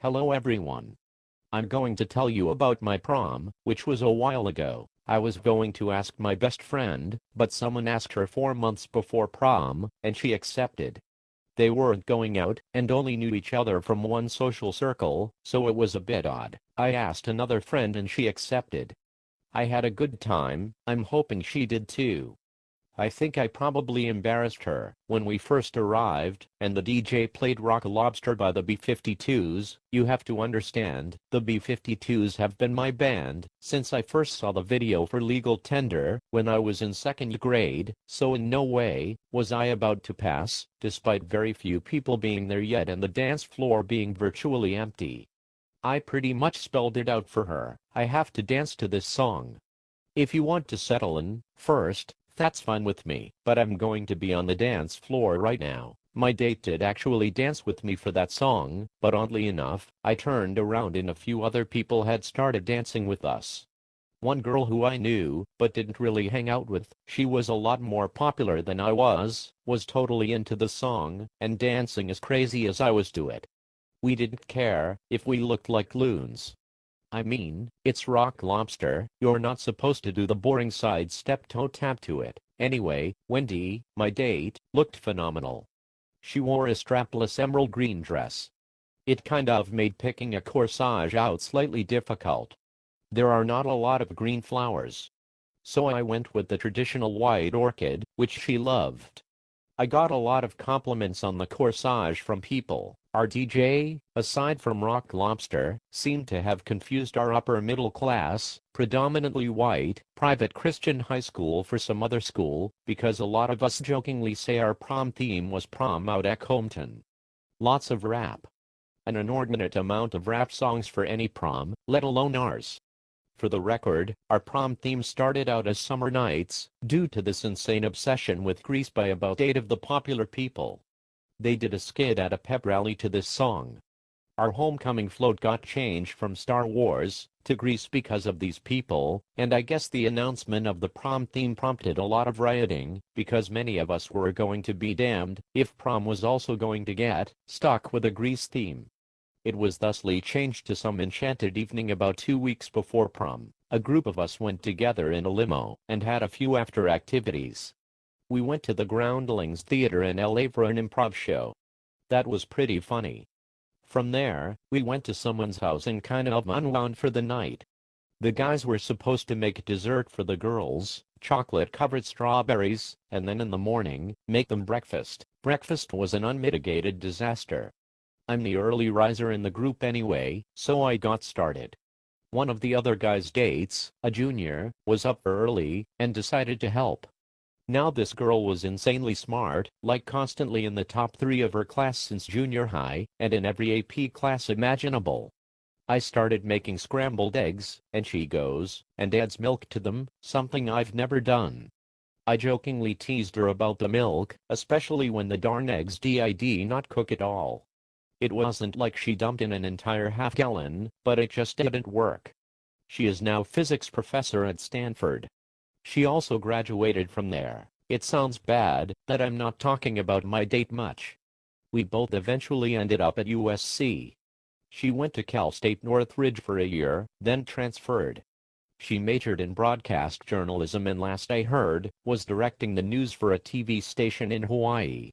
Hello everyone. I'm going to tell you about my prom, which was a while ago. I was going to ask my best friend, but someone asked her 4 months before prom, and she accepted. They weren't going out, and only knew each other from one social circle, so it was a bit odd. I asked another friend and she accepted. I had a good time. I'm hoping she did too. I think I probably embarrassed her. When we first arrived, and the DJ played Rock Lobster by the B-52s, you have to understand, the B-52s have been my band since I first saw the video for Legal Tender, when I was in second grade, so in no way was I about to pass, despite very few people being there yet and the dance floor being virtually empty. I pretty much spelled it out for her. I have to dance to this song. If you want to settle in first, that's fine with me, but I'm going to be on the dance floor right now. My date did actually dance with me for that song, but oddly enough, I turned around and a few other people had started dancing with us. One girl who I knew, but didn't really hang out with, she was a lot more popular than I was totally into the song, and dancing as crazy as I was to it. We didn't care if we looked like loons. I mean, it's Rock Lobster, you're not supposed to do the boring sidestep toe tap to it. Anyway, Wendy, my date, looked phenomenal. She wore a strapless emerald green dress. It kind of made picking a corsage out slightly difficult. There are not a lot of green flowers. So I went with the traditional white orchid, which she loved. I got a lot of compliments on the corsage from people. Our DJ, aside from Rock Lobster, seemed to have confused our upper middle class, predominantly white, private Christian high school for some other school, because a lot of us jokingly say our prom theme was prom out at Compton. Lots of rap. An inordinate amount of rap songs for any prom, let alone ours. For the record, our prom theme started out as Summer Nights, due to this insane obsession with Grease by about 8 of the popular people. They did a skit at a pep rally to this song. Our homecoming float got changed from Star Wars to Grease because of these people, and I guess the announcement of the prom theme prompted a lot of rioting, because many of us were going to be damned if prom was also going to get stuck with a Grease theme. It was thusly changed to some enchanted evening about 2 weeks before prom. A group of us went together in a limo and had a few after activities. We went to the Groundlings Theater in LA for an improv show. That was pretty funny. From there, we went to someone's house and kind of unwound for the night. The guys were supposed to make dessert for the girls, chocolate-covered strawberries, and then in the morning, make them breakfast. Breakfast was an unmitigated disaster. I'm the early riser in the group anyway, so I got started. One of the other guys' dates, a junior, was up early and decided to help. Now this girl was insanely smart, like constantly in the top 3 of her class since junior high, and in every AP class imaginable. I started making scrambled eggs, and she goes and adds milk to them, something I've never done. I jokingly teased her about the milk, especially when the darn eggs did not cook at all. It wasn't like she dumped in an entire half-gallon, but it just didn't work. She is now physics professor at Stanford. She also graduated from there. It sounds bad that I'm not talking about my date much. We both eventually ended up at USC. She went to Cal State Northridge for a year, then transferred. She majored in broadcast journalism and last I heard, was directing the news for a TV station in Hawaii.